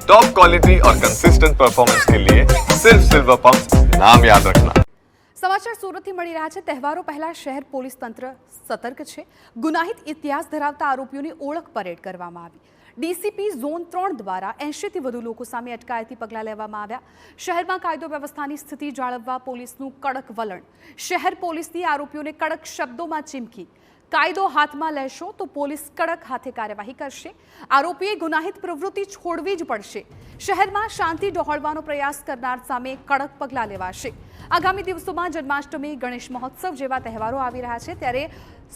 Top quality और consistent performance के लिए सिर्फ सिल्वर पंप नाम याद रखना। સમાચાર સુરતથી મળી રહ્યા છે। તહેવારો પહેલા શહેર પોલીસ તંત્ર સતર્ક છે। ગુનાહિત ઇતિહાસ ધરાવતા આરોપીઓની ઓળખ પરેડ કરવામાં આવી। ડીસીપી ઝોન 3 દ્વારા 80થી વધુ લોકો સામે અટકાયતી પગલાં લેવામાં આવ્યા। શહેરમાં કાયદો વ્યવસ્થાની સ્થિતિ જાળવવા પોલીસનું કડક વલણ। શહેર પોલીસની આરોપીઓને કડક શબ્દોમાં ચીમકી। કાયદો હાથમાં લેશો તો પોલીસ કડક હાથે કાર્યવાહી કરશે। આરોપીએ ગુનાહિત પ્રવૃત્તિ છોડવી જ પડશે। શહેરમાં શાંતિ ડહોળવાનો પ્રયાસ કરનાર સામે કડક પગલાં લેવાશે। આગામી દિવસોમાં જન્માષ્ટમી, ગણેશ મહોત્સવ જેવા તહેવારો આવી રહ્યા છે, ત્યારે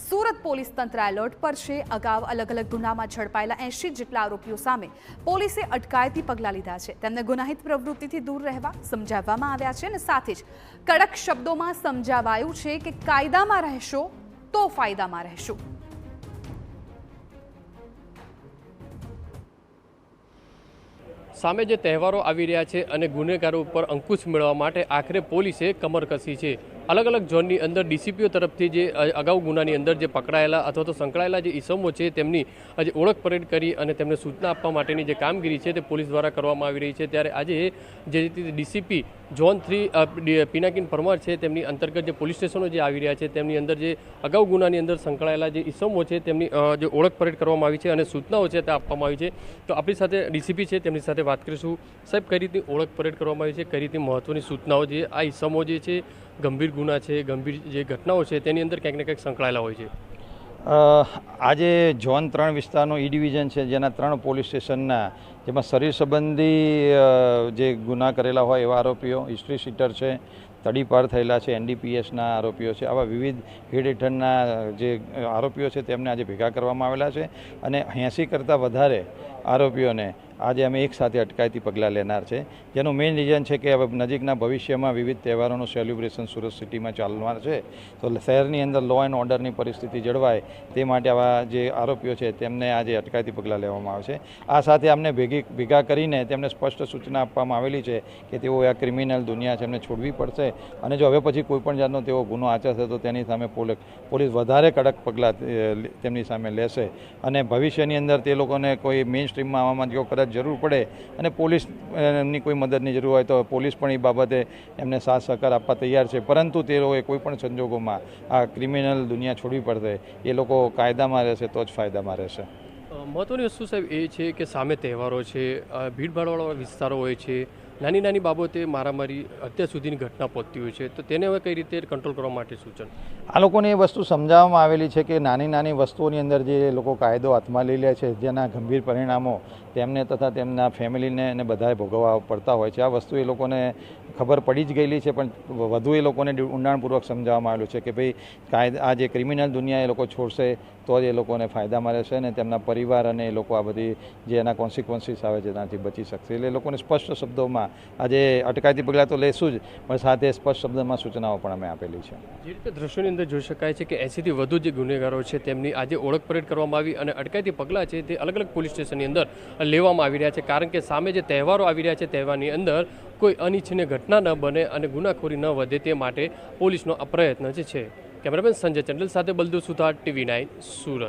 સુરત પોલીસ તંત્ર એલર્ટ પર છે। અગાઉ અલગ અલગ ગુનામાં ઝડપાયેલા 80 જેટલા આરોપીઓ સામે પોલીસે અટકાયતી પગલાં લીધા છે। તેમને ગુનાહિત પ્રવૃત્તિથી દૂર રહેવા સમજાવવામાં આવ્યા છે અને સાથે જ કડક શબ્દોમાં સમજાવાયું છે કે કાયદામાં રહેશો તો ફાયદામાં રહેશો। સામે જે તહેવારો આવી રહ્યા છે અને ગુનેગારો ઉપર અંકુશ મેળવવા માટે આખરે પોલીસે કમર કસી છે। અલગ અલગ ઝોનની અંદર ડીસીપીઓ તરફથી જે અગાઉ ગુનાની અંદર જે પકડાયેલા અથવા તો સંકળાયેલા જે ઇસમો છે તેમની આજે ઓળખ પરેડ કરી અને તેમને સૂચના આપવા માટેની જે કામગીરી છે તે પોલીસ દ્વારા કરવામાં આવી રહી છે। ત્યારે આજે જે ડીસીપી ઝોન 3 પિનાકીન પરમાર છે તેમની અંતર્ગત જે પોલીસ સ્ટેશનો જે આવી રહ્યા છે તેમની અંદર જે અગાઉ ગુનાની અંદર સંકળાયેલા જે ઇસમો છે તેમની જે ઓળખ પરેડ કરવામાં આવી છે અને સૂચનાઓ છે તે આપવામાં આવી છે। તો આપણી સાથે ડીસીપી છે તેમની સાથે વાત કરીશું। સાહેબ, કઈ રીતની ઓળખ પરેડ કરવામાં આવી છે, કઈ રીતની મહત્વની સૂચનાઓ છે? આ ઇસમો જે છે ગંભીર ગુના છે, ગંભીર જે ઘટનાઓ છે તેની અંદર ક્યાંક ને ક્યાંક સંકળાયેલા હોય છે। આજે ઝોન 3 વિસ્તારનો ઈ ડિવિઝન છે, જેના 3 પોલીસ સ્ટેશનના, જેમાં શરીર સંબંધી જે ગુના કરેલા હોય એવા આરોપીઓ, હિસ્ટ્રી શીટર છે, તડીપાર થયેલા છે, એનડીપીએસના આરોપીઓ છે, આવા વિવિધ હેડ હેઠળના જે આરોપીઓ છે તેમને આજે ભેગા કરવામાં આવેલા છે અને 80 કરતાં વધારે આરોપીઓને આજે અમે એક સાથે અટકાયતી પગલાં લેનાર છે। જેનું મેઇન રીઝન છે કે હવે નજીકના ભવિષ્યમાં વિવિધ તહેવારોનું સેલિબ્રેશન સુરત સિટીમાં ચાલનાર છે, તો શહેરની અંદર લો એન્ડ ઓર્ડરની પરિસ્થિતિ જળવાય તે માટે આવા જે આરોપીઓ છે તેમને આજે અટકાયતી પગલાં લેવામાં આવે છે। આ સાથે અમને ભેગા કરીને તેમને સ્પષ્ટ સૂચના આપવામાં આવેલી છે કે તેઓ આ ક્રિમિનલ દુનિયા છે એમને છોડવી પડશે અને જો હવે પછી કોઈપણ જાતનો તેઓ ગુનો આચરશે તો તેની સામે પોલીસ વધારે કડક પગલાં તેમની સામે લેશે અને ભવિષ્યની અંદર તે લોકોને કોઈ મેઇન સ્ટ્રીમમાં આવવામાં જો કદાચ જરૂર પડે અને પોલીસની કોઈ મદદની જરૂર હોય તો પોલીસ પણ એ બાબતે એમને સાથ સહકાર આપવા તૈયાર છે, પરંતુ તે લોકોએ કોઈપણ સંજોગોમાં આ ક્રિમિનલ દુનિયા છોડવી પડશે। એ લોકો કાયદામાં રહેશે તો જ ફાયદામાં રહેશે। મહત્વની વસ્તુ સાહેબ એ છે કે સામે તહેવારો છે, ભીડભાડવાળા વિસ્તારો હોય છે, નાની નાની બાબતે મારામારી અત્યાર સુધીની ઘટના પહોંચતી હોય છે, તો તેને હવે કઈ રીતે કંટ્રોલ કરવા માટે સૂચન? આ લોકોને એ વસ્તુ સમજાવવામાં આવેલી છે કે નાની નાની વસ્તુઓની અંદર જે લોકો કાયદો હાથમાં લઈ લે છે, જેના ગંભીર પરિણામો તેમને તથા તેમના ફેમિલીને અને બધાએ ભોગવવા પડતા હોય છે, આ વસ્તુ એ લોકોને ખબર પડી જ ગયેલી છે, પણ વધુ એ લોકોને ઊંડાણપૂર્વક સમજાવવામાં આવેલું છે કે ભાઈ આ જે ક્રિમિનલ દુનિયા એ લોકો છોડશે તો જ એ લોકોને ફાયદામાં રહેશે અને તેમના પરિવાર અને એ લોકો આ બધી જે એના કોન્સિક્વન્સીસ આવે છે તેનાથી બચી શકશે। એટલે એ લોકોને સ્પષ્ટ શબ્દોમાં આજે અટકાયતી પગલાં તો લેશું જ, પણ સાથે સ્પષ્ટ શબ્દમાં સૂચનાઓ પણ અમે આપેલી છે। જે રીતે દ્રશ્યોની અંદર જોઈ શકાય છે કે 80થી વધુ જે ગુનેગારો છે તેમની આજે ઓળખ પરેડ કરવામાં આવી અને અટકાયતી પગલાં છે તે અલગ અલગ પોલીસ સ્ટેશનની અંદર લેવામાં આવી રહ્યા છે, કારણ કે સામે જે તહેવારો આવી રહ્યા છે તહેવારની અંદર કોઈ અનિચ્છનીય ઘટના ન બને અને ગુનાખોરી ન વધે તે માટે પોલીસનો આ પ્રયત્ન છે। કેમેરામેન સંજય ચંડલ સાથે બલદુ સુથાર, TV9 સુરત।